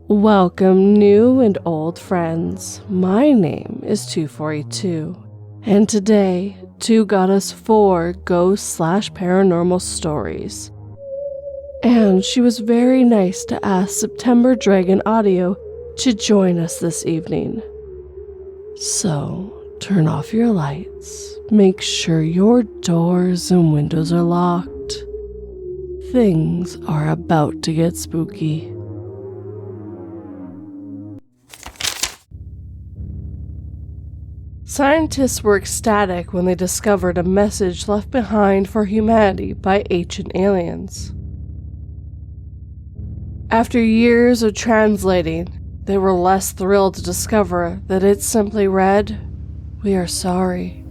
Welcome, new and old friends. My name is 2482, and today, 2 got us 4 ghost/paranormal stories. And she was very nice to ask September Dragon Audio to join us this evening. So, turn off your lights, make sure your doors and windows are locked. Things are about to get spooky. Scientists were ecstatic when they discovered a message left behind for humanity by ancient aliens. After years of translating, they were less thrilled to discover that it simply read, "We are sorry."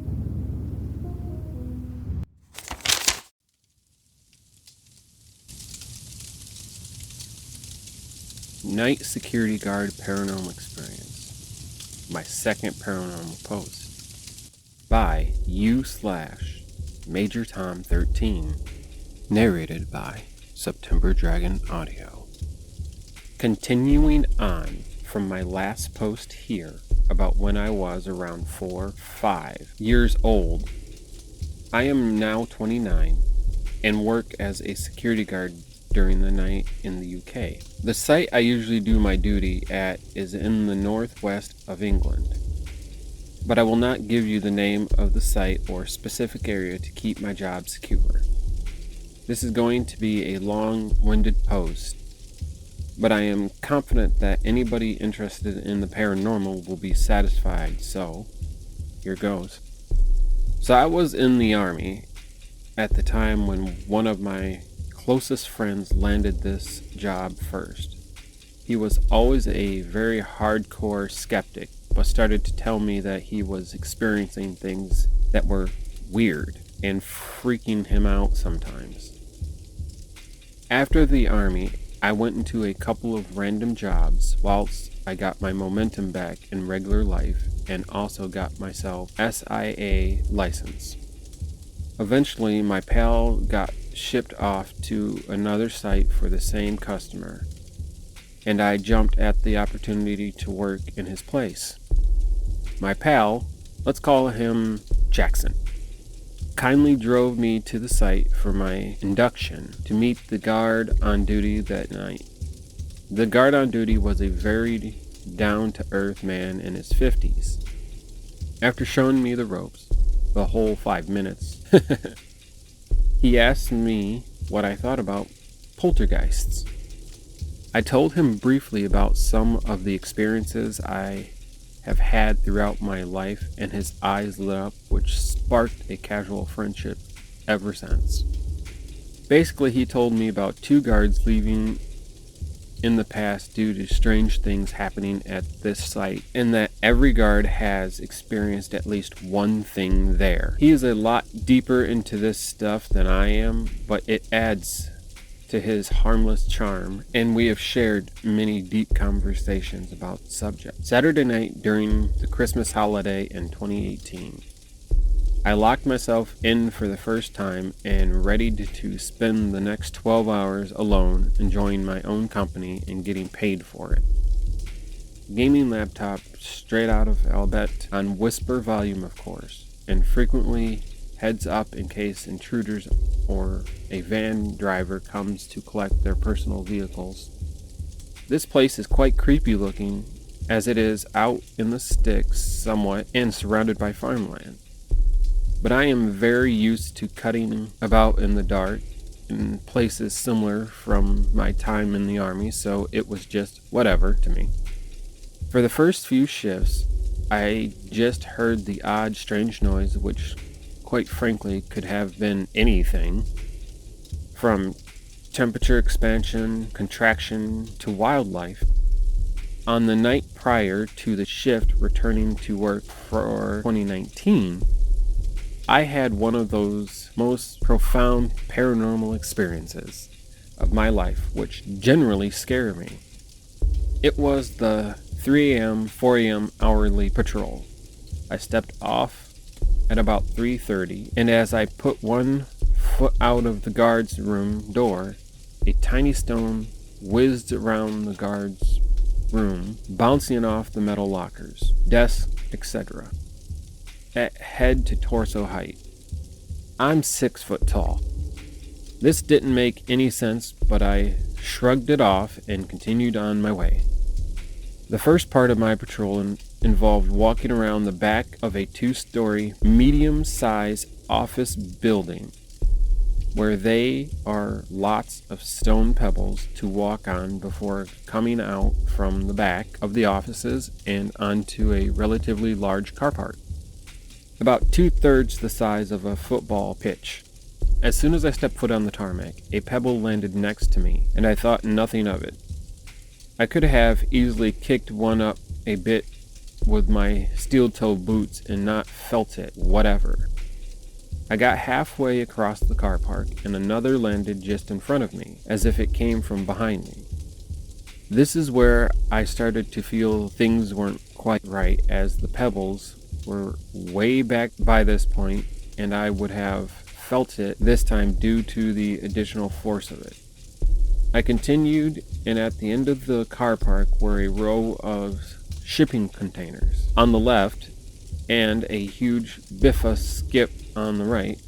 Night Security Guard Paranormal Experience. My second paranormal post. By U/Major Tom 13. Narrated by September Dragon Audio. Continuing on from my last post here about when I was around 4-5 years old, I am now 29 and work as a security guard during the night in the UK. The site I usually do my duty at is in the northwest of England, but I will not give you the name of the site or specific area to keep my job secure. This is going to be a long-winded post, but I am confident that anybody interested in the paranormal will be satisfied, so here goes. So I was in the army at the time when one of my closest friends landed this job first. He was always a very hardcore skeptic, but started to tell me that he was experiencing things that were weird and freaking him out sometimes. After the army, I went into a couple of random jobs whilst I got my momentum back in regular life and also got myself SIA license. Eventually, my pal got shipped off to another site for the same customer, and I jumped at the opportunity to work in his place. My pal, let's call him Jackson, kindly drove me to the site for my induction to meet the guard on duty that night. The guard on duty was a very down-to-earth man in his 50s. After showing me the ropes, the whole 5 minutes, he asked me what I thought about poltergeists. I told him briefly about some of the experiences I have had throughout my life, and his eyes lit up, which sparked a casual friendship ever since. Basically, he told me about 2 guards leaving in the past due to strange things happening at this site, and that every guard has experienced at least one thing there. He is a lot deeper into this stuff than I am, but it adds to his harmless charm, and we have shared many deep conversations about the subject. Saturday night during the Christmas holiday in 2018, I locked myself in for the first time and ready to spend the next 12 hours alone enjoying my own company and getting paid for it. Gaming laptop straight out of Albert on whisper volume, of course, and frequently heads up in case intruders or a van driver comes to collect their personal vehicles. This place is quite creepy looking, as it is out in the sticks somewhat and surrounded by farmland. But I am very used to cutting about in the dark in places similar from my time in the army, so it was just whatever to me. For the first few shifts, I just heard the odd, strange noise, which quite frankly could have been anything from temperature expansion, contraction, to wildlife. On the night prior to the shift returning to work for 2019, I had one of those most profound paranormal experiences of my life, which generally scare me. It was the 3 a.m., 4 a.m. hourly patrol. I stepped off at about 3:30, and as I put one foot out of the guard's room door, a tiny stone whizzed around the guard's room, bouncing off the metal lockers, desks, etc. at head to torso height. I'm 6 foot tall. This didn't make any sense, but I shrugged it off and continued on my way. The first part of my patrol involved walking around the back of a 2-story, medium-sized office building where there are lots of stone pebbles to walk on before coming out from the back of the offices and onto a relatively large car park, about 2/3 the size of a football pitch. As soon as I stepped foot on the tarmac, a pebble landed next to me, and I thought nothing of it. I could have easily kicked one up a bit with my steel-toe boots and not felt it, whatever. I got halfway across the car park, and another landed just in front of me, as if it came from behind me. This is where I started to feel things weren't quite right, as the pebbles were way back by this point, and I would have felt it this time due to the additional force of it. I continued, and at the end of the car park were a row of shipping containers on the left and a huge biffa skip on the right.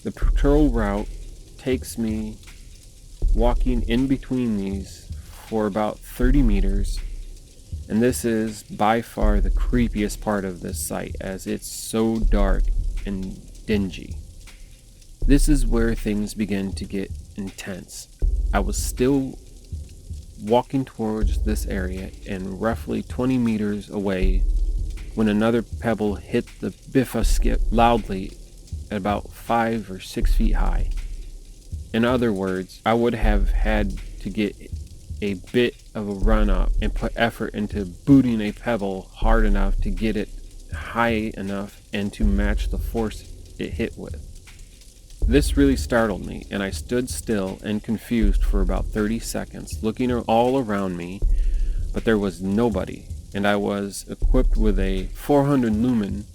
The patrol route takes me walking in between these for about 30 meters, and this is by far the creepiest part of this site, as it's so dark and dingy. This is where things begin to get intense. I was still walking towards this area and roughly 20 meters away when another pebble hit the biffa skip loudly at about 5 or 6 feet high. In other words, I would have had to get a bit of a run up and put effort into booting a pebble hard enough to get it high enough and to match the force it hit with. This really startled me, and I stood still and confused for about 30 seconds, looking all around me, but there was nobody, and I was equipped with a 400 lumen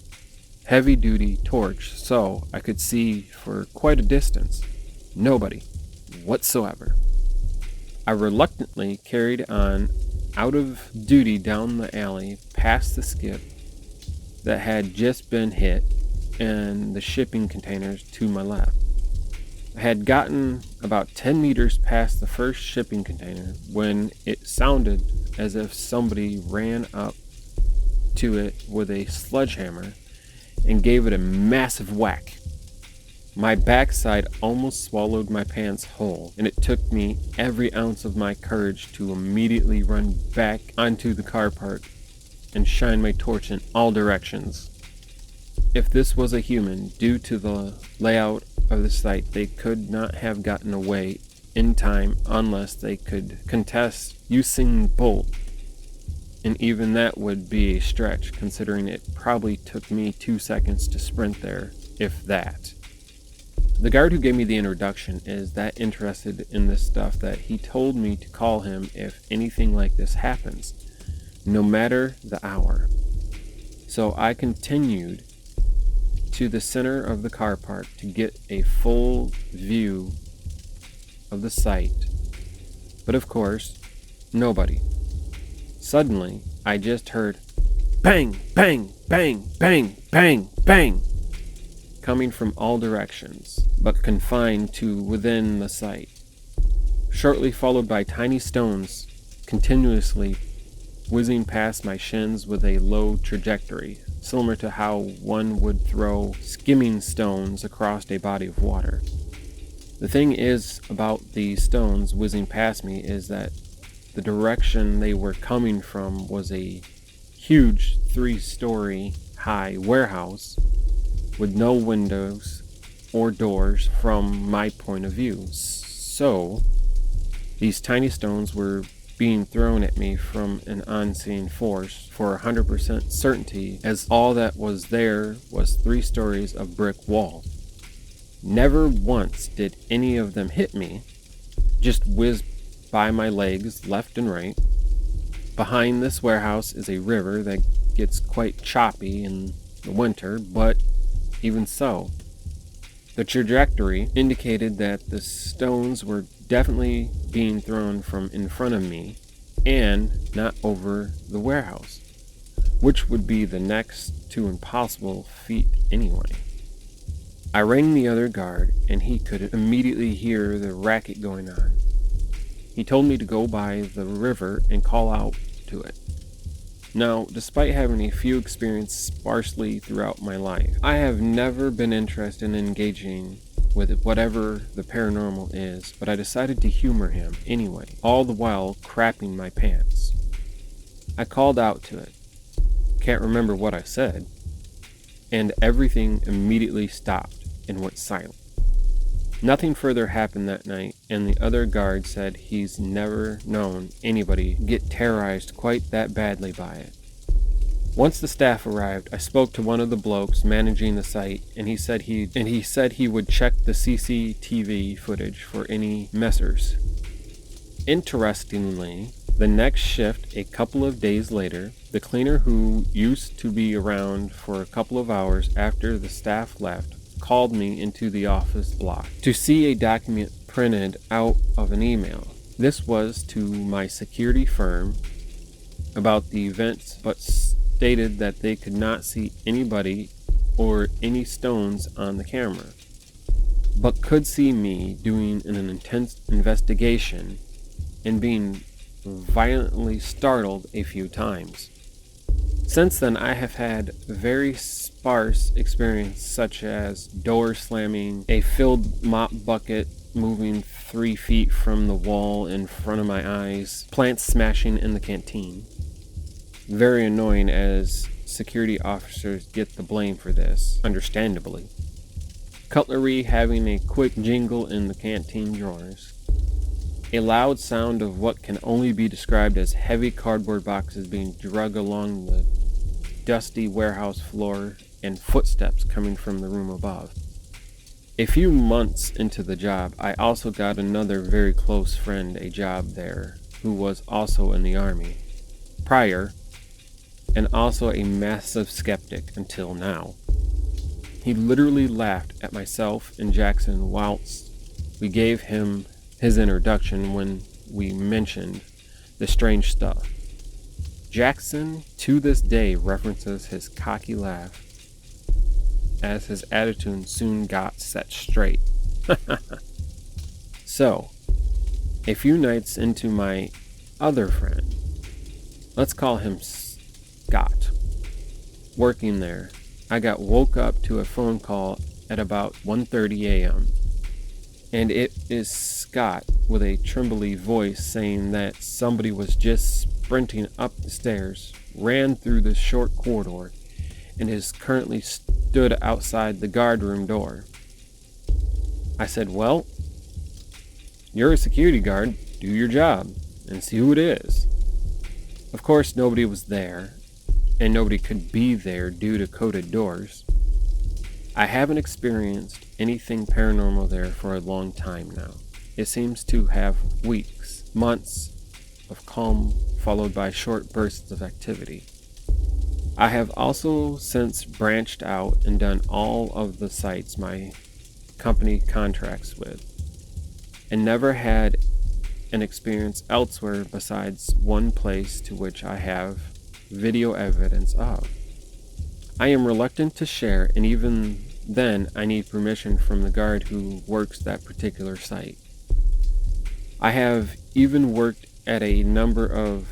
heavy-duty torch, so I could see for quite a distance. Nobody whatsoever. I reluctantly carried on out of duty down the alley past the skip that had just been hit and the shipping containers to my left. I had gotten about 10 meters past the first shipping container when it sounded as if somebody ran up to it with a sledgehammer and gave it a massive whack. My backside almost swallowed my pants whole, and it took me every ounce of my courage to immediately run back onto the car park and shine my torch in all directions. If this was a human, due to the layout of the site, they could not have gotten away in time unless they could contest Usain Bolt, and even that would be a stretch, considering it probably took me 2 seconds to sprint there, if that. The guard who gave me the introduction is that interested in this stuff that he told me to call him if anything like this happens, no matter the hour. So I continued to the center of the car park to get a full view of the site. But of course, nobody. Suddenly, I just heard bang, bang, bang, bang, bang, bang, coming from all directions, but confined to within the site, shortly followed by tiny stones continuously whizzing past my shins with a low trajectory, similar to how one would throw skimming stones across a body of water. The thing is about these stones whizzing past me is that the direction they were coming from was a huge 3-story high warehouse with no windows or doors from my point of view. So, these tiny stones were being thrown at me from an unseen force for 100% certainty, as all that was there was 3 stories of brick wall. Never once did any of them hit me, just whizzed by my legs left and right. Behind this warehouse is a river that gets quite choppy in the winter, but even so, the trajectory indicated that the stones were definitely being thrown from in front of me, and not over the warehouse, which would be the next to impossible feat anyway. I rang the other guard, and he could immediately hear the racket going on. He told me to go by the river and call out to it. Now, despite having a few experiences sparsely throughout my life, I have never been interested in engaging with whatever the paranormal is, but I decided to humor him anyway, all the while crapping my pants. I called out to it. Can't remember what I said, and everything immediately stopped and went silent. Nothing further happened that night, and the other guard said he's never known anybody get terrorized quite that badly by it. Once the staff arrived, I spoke to one of the blokes managing the site, and he said he would check the CCTV footage for any messers. Interestingly, the next shift, a couple of days later, the cleaner who used to be around for a couple of hours after the staff left called me into the office block to see a document printed out of an email. This was to my security firm about the events, but stated that they could not see anybody or any stones on the camera, but could see me doing an intense investigation and being violently startled a few times. Since then, I have had very sparse experience, such as door slamming, a filled mop bucket moving 3 feet from the wall in front of my eyes, plants smashing in the canteen. Very annoying, as security officers get the blame for this, understandably. Cutlery having a quick jingle in the canteen drawers. A loud sound of what can only be described as heavy cardboard boxes being dragged along the dusty warehouse floor, and footsteps coming from the room above. A few months into the job, I also got another very close friend a job there who was also in the army prior, and also a massive skeptic until now. He literally laughed at myself and Jackson whilst we gave him his introduction when we mentioned the strange stuff. Jackson, to this day, references his cocky laugh, as his attitude soon got set straight. So, a few nights into my other friend, let's call him Scott, working there, I got woke up to a phone call at about 1:30 a.m. And it is Scott with a trembly voice saying that somebody was just sprinting up the stairs, ran through the short corridor, and is currently stood outside the guard room door. I said, well, you're a security guard, do your job, and see who it is. Of course, nobody was there, and nobody could be there due to coded doors. I haven't experienced anything paranormal there for a long time now. It seems to have weeks, months of calm followed by short bursts of activity. I have also since branched out and done all of the sites my company contracts with, and never had an experience elsewhere besides one place to which I have video evidence of. I am reluctant to share, and even then I need permission from the guard who works that particular site. I have even worked at a number of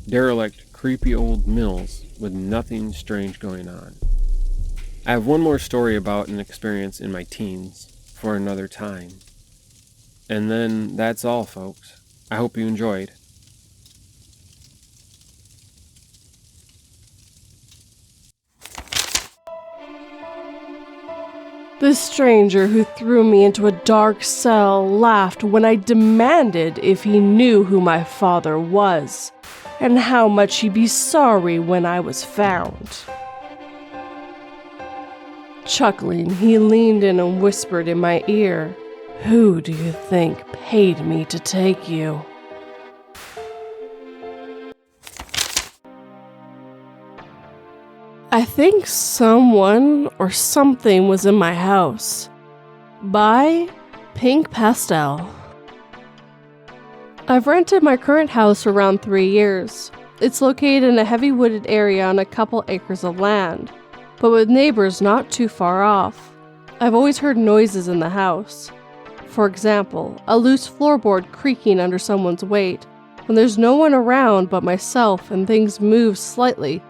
derelict, creepy old mills with nothing strange going on. I have one more story about an experience in my teens for another time. And then that's all, folks. I hope you enjoyed. The stranger who threw me into a dark cell laughed when I demanded if he knew who my father was, and how much he'd be sorry when I was found. Chuckling, he leaned in and whispered in my ear, "Who do you think paid me to take you?" I think someone or something was in my house. By Pinkpastel. I've rented my current house for around 3 years. It's located in a heavy wooded area on a couple acres of land, but with neighbors not too far off. I've always heard noises in the house. For example, a loose floorboard creaking under someone's weight, when there's no one around but myself and things move slightly,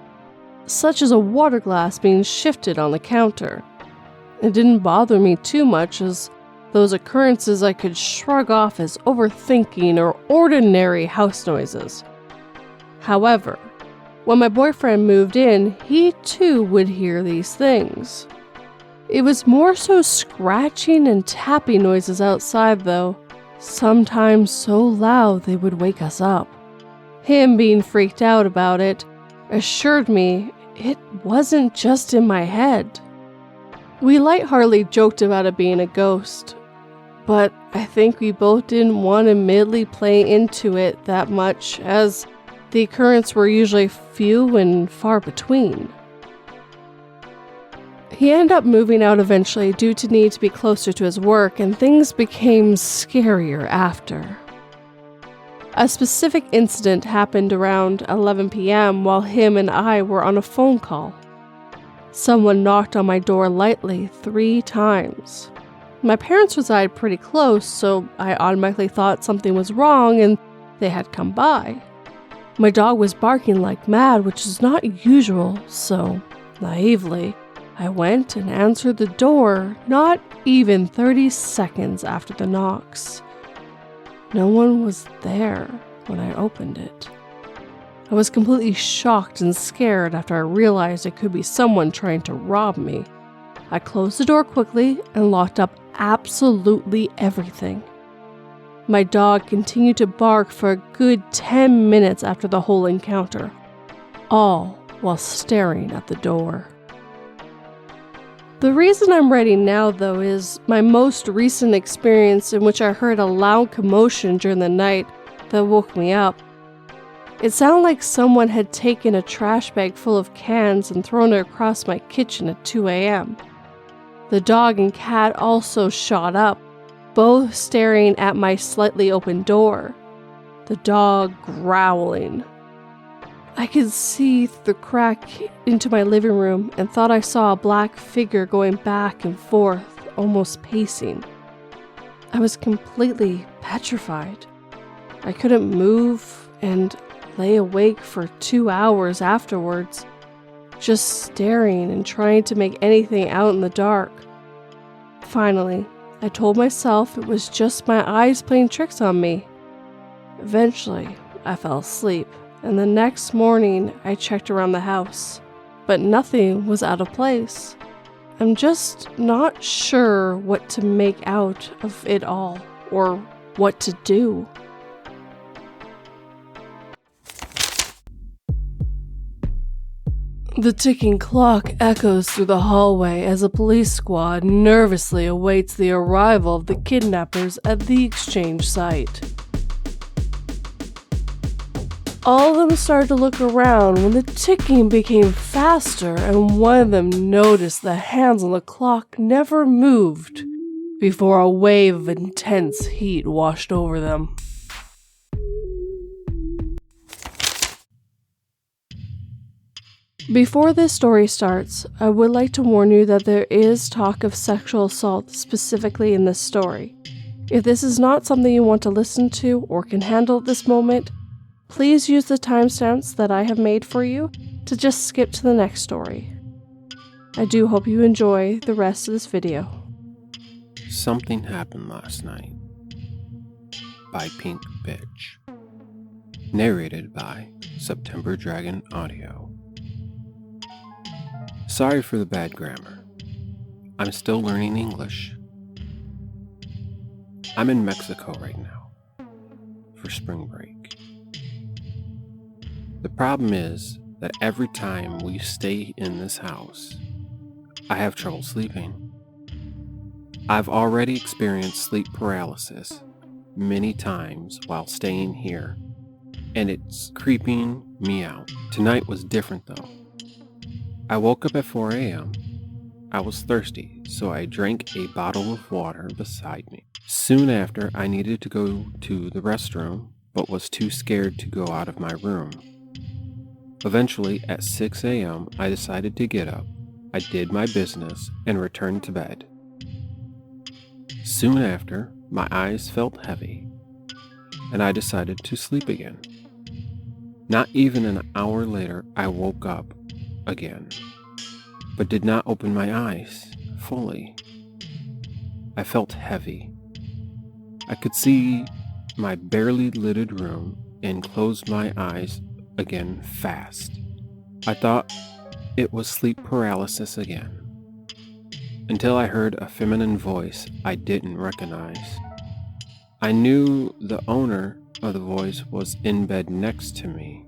such as a water glass being shifted on the counter. It didn't bother me too much, as those occurrences I could shrug off as overthinking or ordinary house noises. However, when my boyfriend moved in, he too would hear these things. It was more so scratching and tapping noises outside though, sometimes so loud they would wake us up. Him being freaked out about it assured me it wasn't just in my head. We lightheartedly joked about it being a ghost, but I think we both didn't want to admittedly play into it that much, as the occurrences were usually few and far between. He ended up moving out eventually due to need to be closer to his work, and things became scarier after. A specific incident happened around 11 p.m. while him and I were on a phone call. Someone knocked on my door lightly 3 times. My parents reside pretty close, so I automatically thought something was wrong and they had come by. My dog was barking like mad, which is not usual, so naively, I went and answered the door not even 30 seconds after the knocks. No one was there when I opened it. I was completely shocked and scared after I realized it could be someone trying to rob me. I closed the door quickly and locked up absolutely everything. My dog continued to bark for a good 10 minutes after the whole encounter, all while staring at the door. The reason I'm writing now, though, is my most recent experience in which I heard a loud commotion during the night that woke me up. It sounded like someone had taken a trash bag full of cans and thrown it across my kitchen at 2 a.m. The dog and cat also shot up, both staring at my slightly open door, the dog growling. I could see through the crack into my living room and thought I saw a black figure going back and forth, almost pacing. I was completely petrified. I couldn't move and lay awake for 2 hours afterwards, just staring and trying to make anything out in the dark. Finally, I told myself it was just my eyes playing tricks on me. Eventually, I fell asleep, and the next morning I checked around the house, but nothing was out of place. I'm just not sure what to make out of it all, or what to do. The ticking clock echoes through the hallway as a police squad nervously awaits the arrival of the kidnappers at the exchange site. All of them started to look around when the ticking became faster, and one of them noticed the hands on the clock never moved before a wave of intense heat washed over them. Before this story starts, I would like to warn you that there is talk of sexual assault specifically in this story. If this is not something you want to listen to or can handle at this moment, please use the timestamps that I have made for you to just skip to the next story. I do hope you enjoy the rest of this video. Something Happened Last Night by PinkBitch. Narrated by September Dragon Audio. Sorry for the bad grammar. I'm still learning English. I'm in Mexico right now for spring break. The problem is that every time we stay in this house, I have trouble sleeping. I've already experienced sleep paralysis many times while staying here, and it's creeping me out. Tonight was different though. I woke up at 4 a.m. I was thirsty, so I drank a bottle of water beside me. Soon after, I needed to go to the restroom, but was too scared to go out of my room. Eventually, at 6 a.m., I decided to get up. I did my business and returned to bed. Soon after, my eyes felt heavy, and I decided to sleep again. Not even an hour later, I woke up again, but did not open my eyes fully. I felt heavy. I could see my barely lidded room and closed my eyes again fast. I thought it was sleep paralysis again, until I heard a feminine voice I didn't recognize. I knew the owner of the voice was in bed next to me.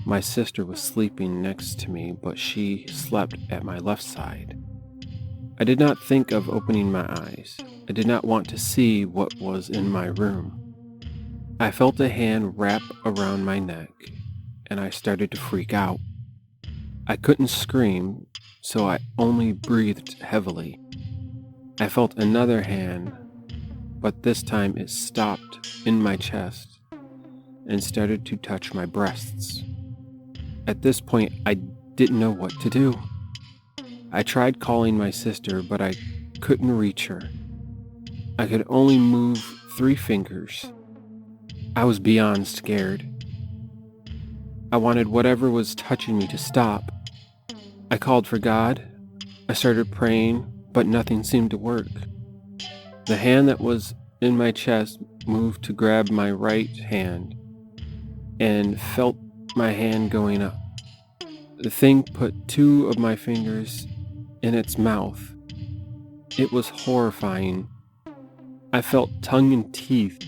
My sister was sleeping next to me, but she slept at my left side. I did not think of opening my eyes. I did not want to see what was in my room. I felt a hand wrap around my neck, and I started to freak out. I couldn't scream, so I only breathed heavily. I felt another hand, but this time it stopped in my chest and started to touch my breasts. At this point, I didn't know what to do. I tried calling my sister, but I couldn't reach her. I could only move 3 fingers. I was beyond scared. I wanted whatever was touching me to stop. I called for God. I started praying, but nothing seemed to work. The hand that was in my chest moved to grab my right hand and felt my hand going up. The thing put 2 of my fingers in its mouth. It was horrifying. I felt tongue and teeth.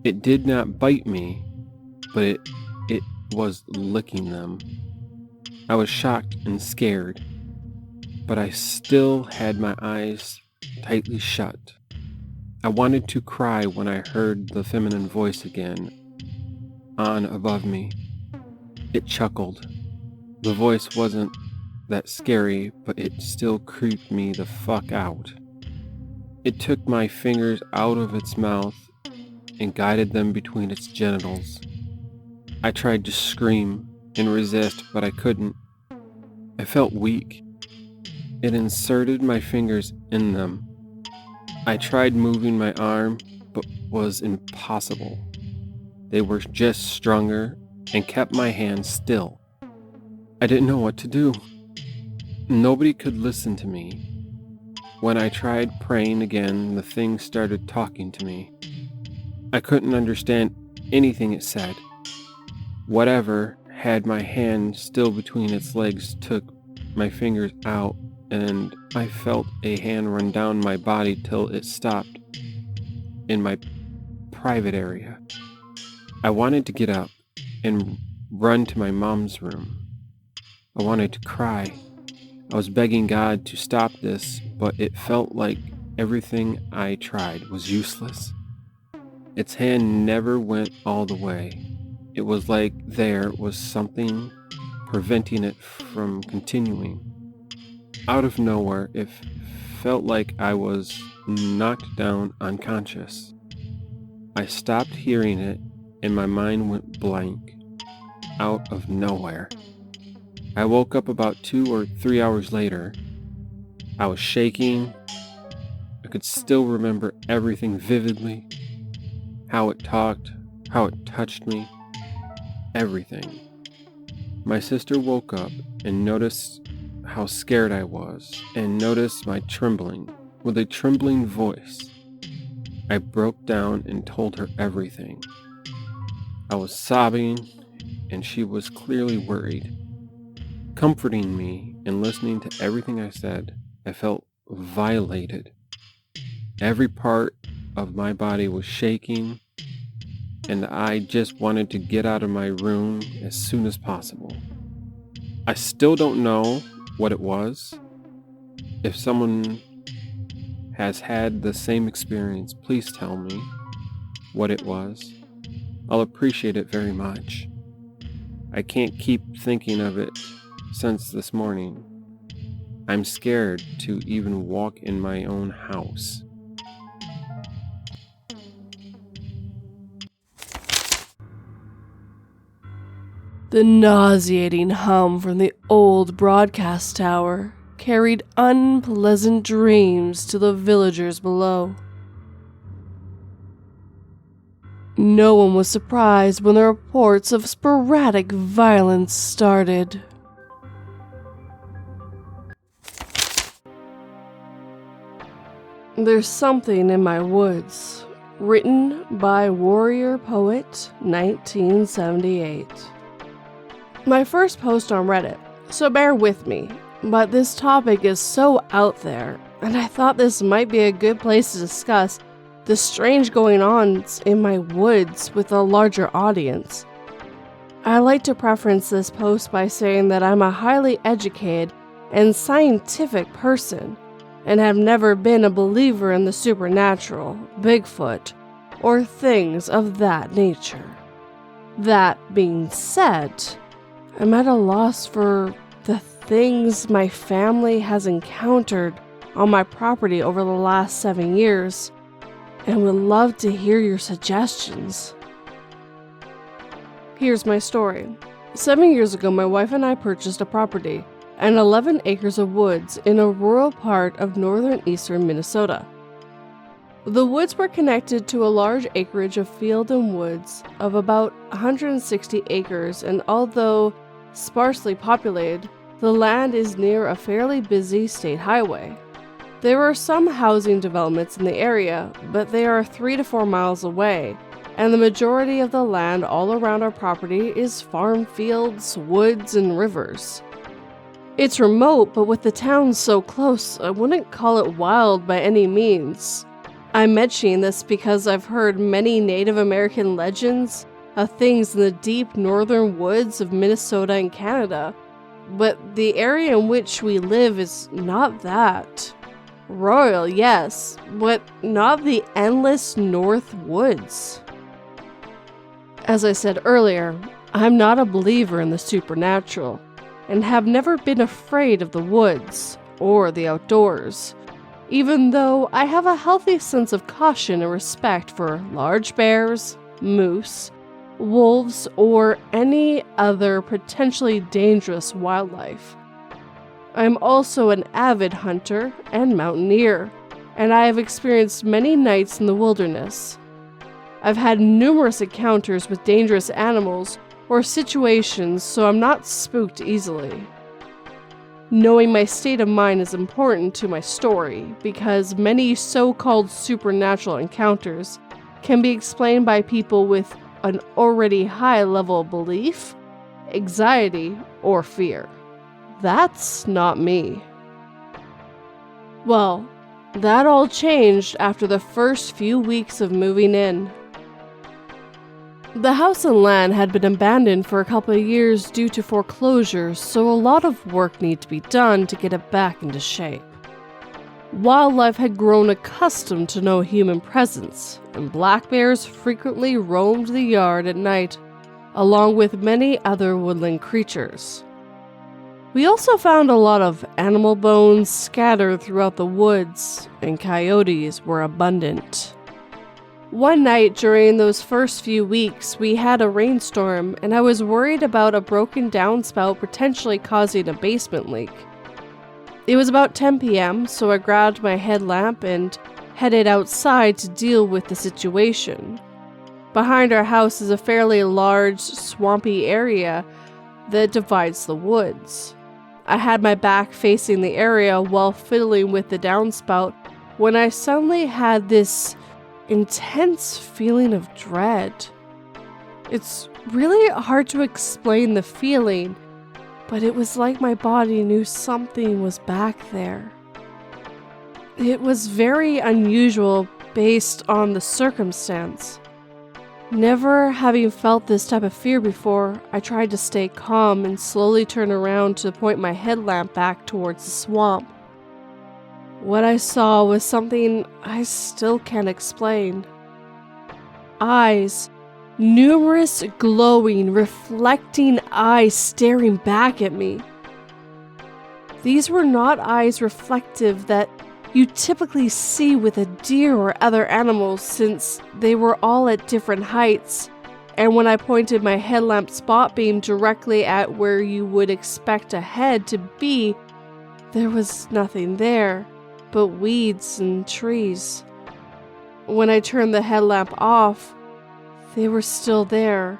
It did not bite me, but it was licking them. I was shocked and scared, but I still had my eyes tightly shut. I wanted to cry when I heard the feminine voice again, on above me. It chuckled. The voice wasn't that scary, but it still creeped me the fuck out. It took my fingers out of its mouth and guided them between its genitals. I tried to scream and resist, but I couldn't. I felt weak. It inserted my fingers in them. I tried moving my arm, but was impossible. They were just stronger and kept my hand still. I didn't know what to do. Nobody could listen to me. When I tried praying again, the thing started talking to me. I couldn't understand anything it said. Whatever had my hand still between its legs took my fingers out, and I felt a hand run down my body till it stopped in my private area. I wanted to get up and run to my mom's room. I wanted to cry. I was begging God to stop this, but it felt like everything I tried was useless. Its hand never went all the way. It was like there was something preventing it from continuing. Out of nowhere, it felt like I was knocked down unconscious. I stopped hearing it, and my mind went blank. Out of nowhere. I woke up about 2 or 3 hours later. I was shaking. I could still remember everything vividly. How it talked, how it touched me, everything. My sister woke up and noticed how scared I was, and noticed my trembling. With a trembling voice, I broke down and told her everything. I was sobbing, and she was clearly worried. Comforting me and listening to everything I said, I felt violated. Every part of my body was shaking, and I just wanted to get out of my room as soon as possible. I still don't know what it was. If someone has had the same experience, please tell me what it was. I'll appreciate it very much. I can't keep thinking of it since this morning. I'm scared to even walk in my own house. The nauseating hum from the old broadcast tower carried unpleasant dreams to the villagers below. No one was surprised when the reports of sporadic violence started. There's Something in My Woods, written by Warrior Poet, 1978. My first post on Reddit, so bear with me, but this topic is so out there, and I thought this might be a good place to discuss the strange going-ons in my woods with a larger audience. I like to preference this post by saying that I'm a highly educated and scientific person, and have never been a believer in the supernatural, Bigfoot, or things of that nature. That being said, I'm at a loss for the things my family has encountered on my property over the last 7 years, and would love to hear your suggestions. Here's my story. 7 years ago, my wife and I purchased a property and 11 acres of woods in a rural part of northern eastern Minnesota. The woods were connected to a large acreage of field and woods of about 160 acres, and although sparsely populated, the land is near a fairly busy state highway. There are some housing developments in the area, but they are 3 to 4 miles away, and the majority of the land all around our property is farm fields, woods, and rivers. It's remote, but with the town so close, I wouldn't call it wild by any means. I'm mentioning this because I've heard many Native American legends of things in the deep northern woods of Minnesota and Canada, but the area in which we live is not that. Royal, yes, but not the endless north woods. As I said earlier, I'm not a believer in the supernatural, and have never been afraid of the woods or the outdoors, even though I have a healthy sense of caution and respect for large bears, moose, wolves, or any other potentially dangerous wildlife. I'm also an avid hunter and mountaineer, and I have experienced many nights in the wilderness. I've had numerous encounters with dangerous animals or situations, so I'm not spooked easily. Knowing my state of mind is important to my story, because many so-called supernatural encounters can be explained by people with an already high level of belief, anxiety, or fear. That's not me. Well, that all changed after the first few weeks of moving in. The house and land had been abandoned for a couple of years due to foreclosures, so a lot of work needed to be done to get it back into shape. Wildlife had grown accustomed to no human presence, and black bears frequently roamed the yard at night, along with many other woodland creatures. We also found a lot of animal bones scattered throughout the woods, and coyotes were abundant. One night during those first few weeks, we had a rainstorm, and I was worried about a broken downspout potentially causing a basement leak. It was about 10 p.m., so I grabbed my headlamp and headed outside to deal with the situation. Behind our house is a fairly large, swampy area that divides the woods. I had my back facing the area while fiddling with the downspout when I suddenly had this intense feeling of dread. It's really hard to explain the feeling, but it was like my body knew something was back there. It was very unusual based on the circumstance. Never having felt this type of fear before, I tried to stay calm and slowly turn around to point my headlamp back towards the swamp. What I saw was something I still can't explain. Eyes, numerous glowing, reflecting eyes staring back at me. These were not eyes reflective that you typically see with a deer or other animals, since they were all at different heights and when I pointed my headlamp spot beam directly at where you would expect a head to be, there was nothing there but weeds and trees. When I turned the headlamp off, they were still there,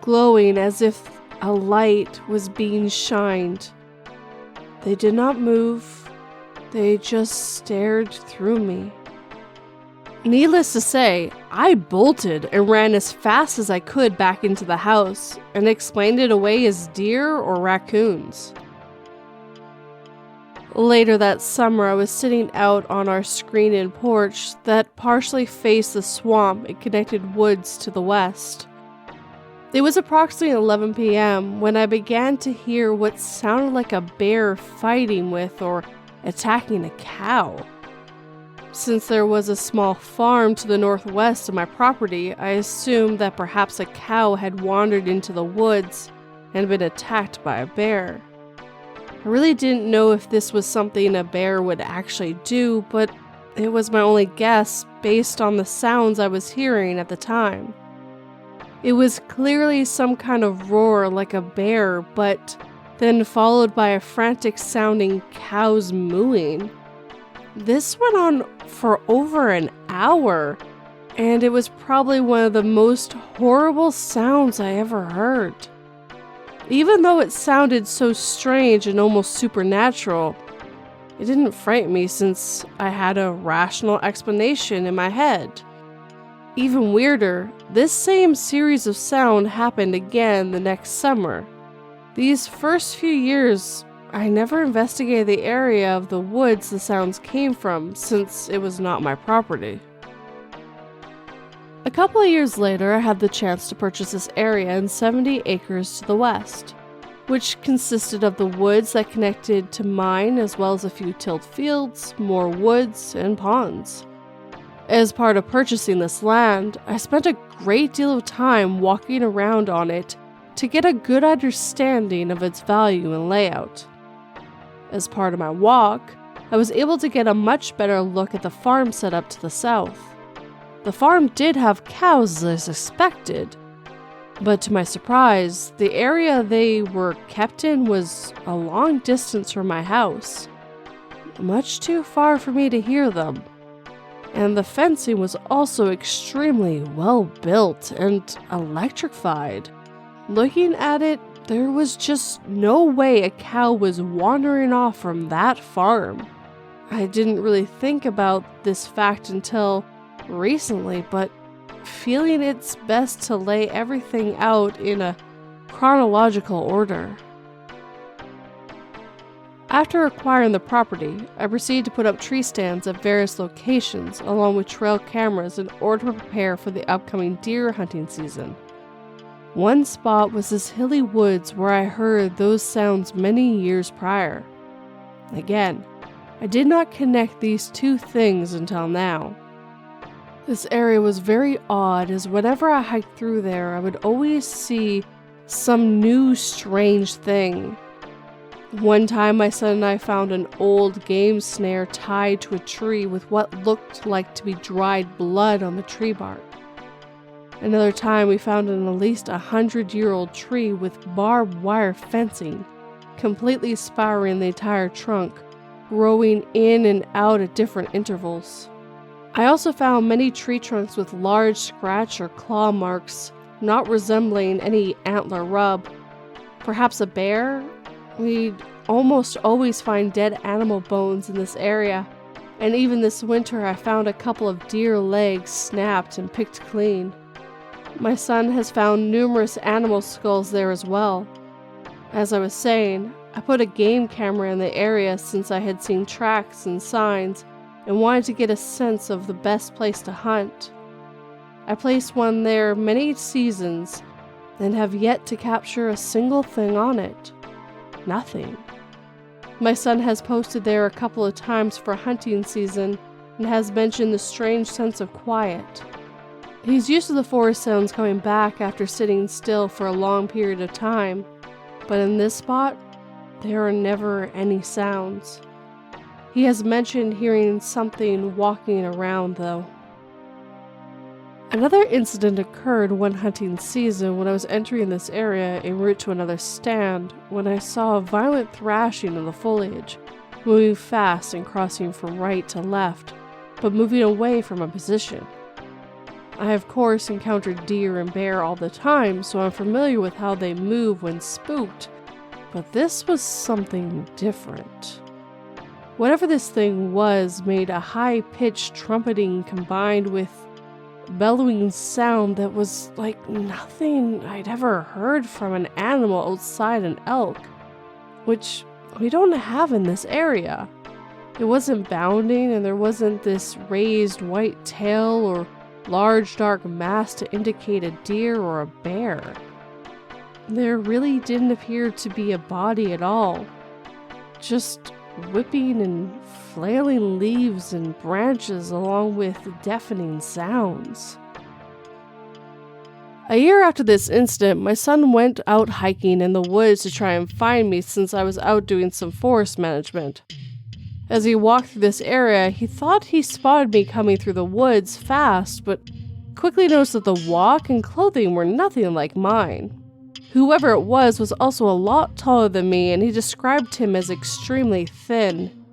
glowing as if a light was being shined. They did not move, they just stared through me. Needless to say, I bolted and ran as fast as I could back into the house and explained it away as deer or raccoons. Later that summer, I was sitting out on our screened-in porch that partially faced the swamp and connected woods to the west. It was approximately 11 p.m. when I began to hear what sounded like a bear fighting with or attacking a cow. Since there was a small farm to the northwest of my property, I assumed that perhaps a cow had wandered into the woods and been attacked by a bear. I really didn't know if this was something a bear would actually do, but it was my only guess based on the sounds I was hearing at the time. It was clearly some kind of roar like a bear, but then followed by a frantic sounding cow's mooing. This went on for over an hour, and it was probably one of the most horrible sounds I ever heard. Even though it sounded so strange and almost supernatural, it didn't frighten me since I had a rational explanation in my head. Even weirder, this same series of sound happened again the next summer. These first few years, I never investigated the area of the woods the sounds came from since it was not my property. A couple of years later, I had the chance to purchase this area in 70 acres to the west, which consisted of the woods that connected to mine as well as a few tilled fields, more woods, and ponds. As part of purchasing this land, I spent a great deal of time walking around on it to get a good understanding of its value and layout. As part of my walk, I was able to get a much better look at the farm setup to the south. The farm did have cows as expected, but to my surprise, the area they were kept in was a long distance from my house, much too far for me to hear them. And the fencing was also extremely well built and electrified. Looking at it, there was just no way a cow was wandering off from that farm. I didn't really think about this fact until recently, but feeling it's best to lay everything out in a chronological order. After acquiring the property, I proceeded to put up tree stands at various locations along with trail cameras in order to prepare for the upcoming deer hunting season. One spot was this hilly woods where I heard those sounds many years prior. Again, I did not connect these two things until now. This area was very odd, as whenever I hiked through there, I would always see some new strange thing. One time, my son and I found an old game snare tied to a tree with what looked like to be dried blood on the tree bark. Another time, we found an at least 100-year-old tree with barbed wire fencing, completely spiraling the entire trunk, growing in and out at different intervals. I also found many tree trunks with large scratch or claw marks, not resembling any antler rub. Perhaps a bear? We'd almost always find dead animal bones in this area, and even this winter I found a couple of deer legs snapped and picked clean. My son has found numerous animal skulls there as well. As I was saying, I put a game camera in the area since I had seen tracks and signs and wanted to get a sense of the best place to hunt. I placed one there many seasons and have yet to capture a single thing on it. Nothing. My son has posted there a couple of times for hunting season and has mentioned the strange sense of quiet. He's used to the forest sounds coming back after sitting still for a long period of time, but in this spot, there are never any sounds. He has mentioned hearing something walking around, though. Another incident occurred one hunting season when I was entering this area en route to another stand when I saw a violent thrashing in the foliage, moving fast and crossing from right to left, but moving away from a position. I of course encountered deer and bear all the time, so I'm familiar with how they move when spooked, but this was something different. Whatever this thing was made a high-pitched trumpeting combined with bellowing sound that was like nothing I'd ever heard from an animal outside an elk, which we don't have in this area. It wasn't bounding, and there wasn't this raised white tail or large dark mass to indicate a deer or a bear. There really didn't appear to be a body at all, just whipping and flailing leaves and branches along with deafening sounds. A year after this incident, my son went out hiking in the woods to try and find me since I was out doing some forest management. As he walked through this area, he thought he spotted me coming through the woods fast, but quickly noticed that the walk and clothing were nothing like mine. Whoever it was also a lot taller than me, and he described him as extremely thin.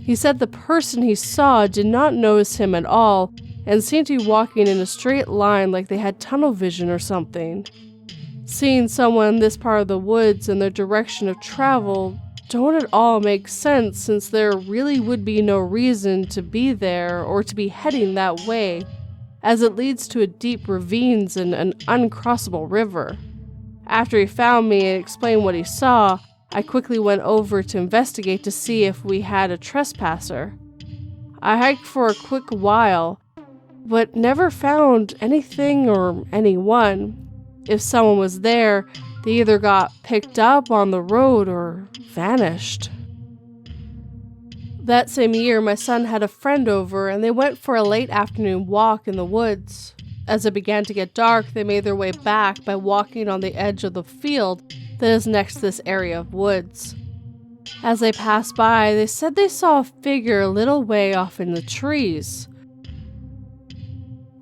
He said the person he saw did not notice him at all, and seemed to be walking in a straight line like they had tunnel vision or something. Seeing someone in this part of the woods and their direction of travel don't at all make sense, since there really would be no reason to be there or to be heading that way, as it leads to a deep ravines and an uncrossable river. After he found me and explained what he saw, I quickly went over to investigate to see if we had a trespasser. I hiked for a quick while, but never found anything or anyone. If someone was there, they either got picked up on the road or vanished. That same year, my son had a friend over and they went for a late afternoon walk in the woods. As it began to get dark, they made their way back by walking on the edge of the field that is next to this area of woods. As they passed by, they said they saw a figure a little way off in the trees.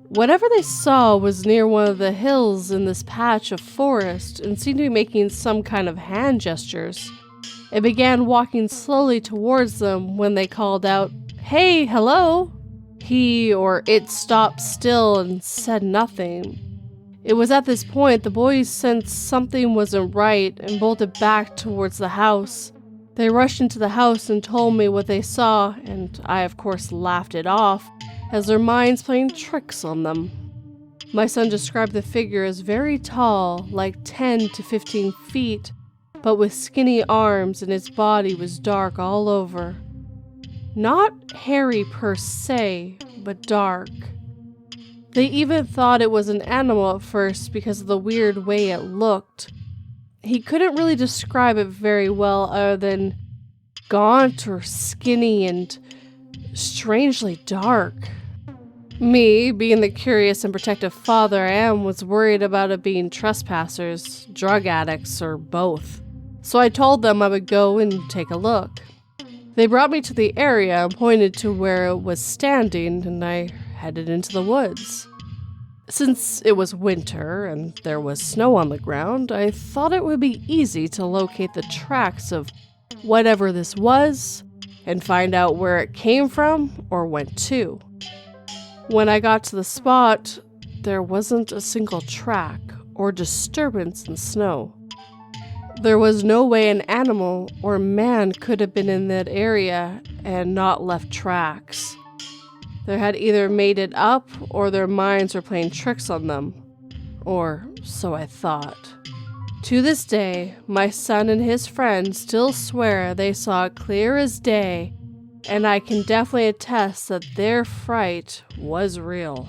Whatever they saw was near one of the hills in this patch of forest and seemed to be making some kind of hand gestures. It began walking slowly towards them when they called out, "Hey, hello!" He or it stopped still and said nothing. It was at this point the boys sensed something wasn't right and bolted back towards the house. They rushed into the house and told me what they saw, and I of course laughed it off, as their minds playing tricks on them. My son described the figure as very tall, like 10 to 15 feet, but with skinny arms, and his body was dark all over. Not hairy per se, but dark. They even thought it was an animal at first because of the weird way it looked. He couldn't really describe it very well other than gaunt or skinny and strangely dark. Me, being the curious and protective father I am, was worried about it being trespassers, drug addicts, or both. So I told them I would go and take a look. They brought me to the area and pointed to where it was standing, and I headed into the woods. Since it was winter and there was snow on the ground, I thought it would be easy to locate the tracks of whatever this was and find out where it came from or went to. When I got to the spot, there wasn't a single track or disturbance in snow. There was no way an animal or man could have been in that area and not left tracks. They had either made it up or their minds were playing tricks on them. Or so I thought. To this day, my son and his friends still swear they saw it clear as day, and I can definitely attest that their fright was real.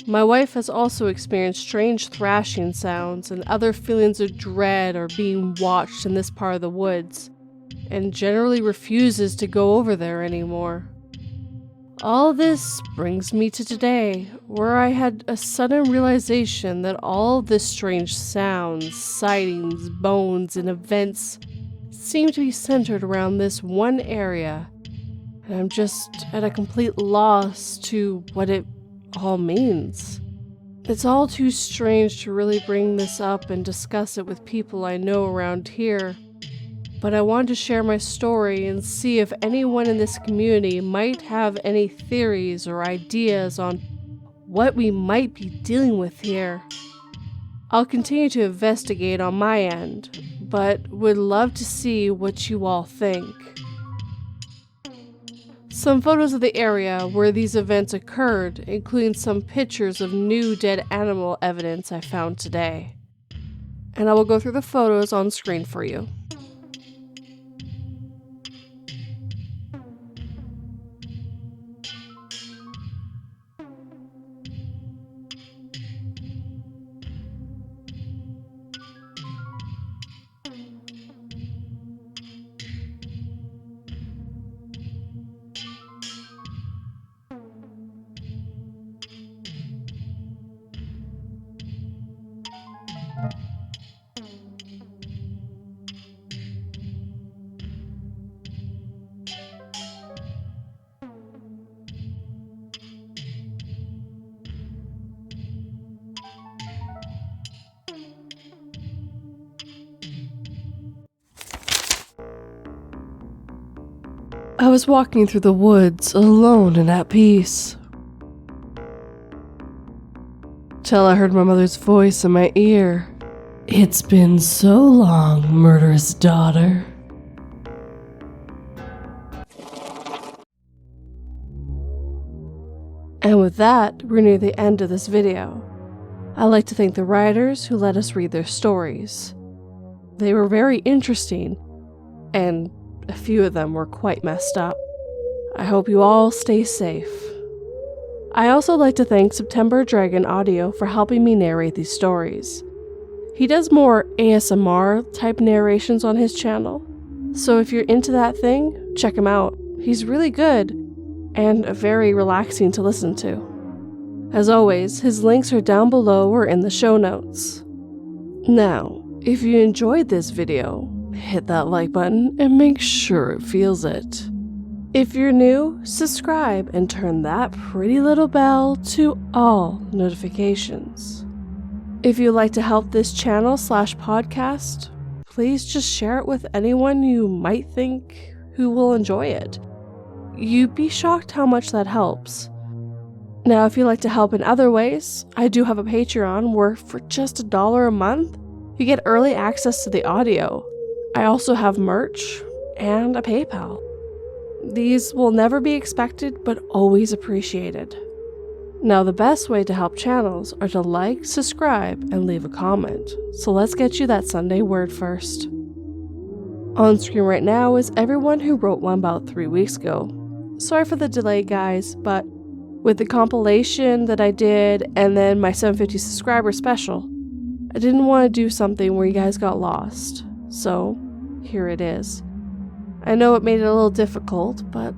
My wife has also experienced strange thrashing sounds and other feelings of dread or being watched in this part of the woods, and generally refuses to go over there anymore. All this brings me to today, where I had a sudden realization that all this strange sounds, sightings, bones, and events seem to be centered around this one area, and I'm just at a complete loss to what it all means. It's all too strange to really bring this up and discuss it with people I know around here, but I wanted to share my story and see if anyone in this community might have any theories or ideas on what we might be dealing with here. I'll continue to investigate on my end, but would love to see what you all think. Some photos of the area where these events occurred, including some pictures of new dead animal evidence I found today. And I will go through the photos on screen for you. I was walking through the woods, alone and at peace, till I heard my mother's voice in my ear. "It's been so long, murderous daughter." And with that, we're near the end of this video. I'd like to thank the writers who let us read their stories. They were very interesting, and a few of them were quite messed up. I hope you all stay safe. I also like to thank September Dragon Audio for helping me narrate these stories. He does more ASMR type narrations on his channel, so if you're into that thing, check him out. He's really good and very relaxing to listen to. As always, his links are down below or in the show notes. Now, if you enjoyed this video, hit that like button and make sure it feels it. If you're new, subscribe and turn that pretty little bell to all notifications. If you'd like to help this channel/podcast, please just share it with anyone you might think who will enjoy it. You'd be shocked how much that helps. Now, if you'd like to help in other ways, I do have a Patreon where for just $1 a month, you get early access to the audio. I also have merch and a PayPal. These will never be expected, but always appreciated. Now, the best way to help channels are to like, subscribe, and leave a comment. So let's get you that Sunday word first. On screen right now is everyone who wrote one about 3 weeks ago. Sorry for the delay, guys, but with the compilation that I did and then my 750 subscriber special, I didn't want to do something where you guys got lost. So, here it is. I know it made it a little difficult, but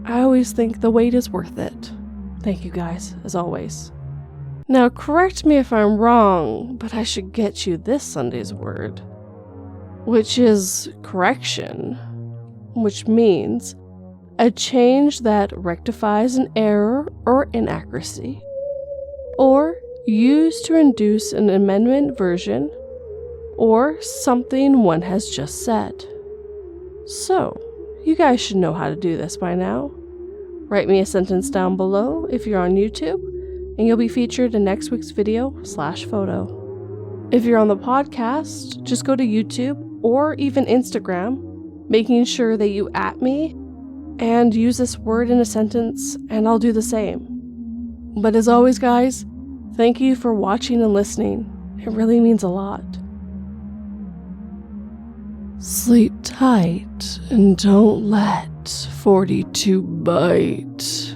I always think the wait is worth it. Thank you guys, as always. Now, correct me if I'm wrong, but I should get you this Sunday's word, which is correction, which means a change that rectifies an error or inaccuracy, or used to induce an amendment version, or something one has just said. So, you guys should know how to do this by now. Write me a sentence down below if you're on YouTube, and you'll be featured in next week's video/photo. If you're on the podcast, just go to YouTube or even Instagram, making sure that you @me and use this word in a sentence, and I'll do the same. But as always, guys, thank you for watching and listening. It really means a lot. Sleep tight and don't let 42 bite.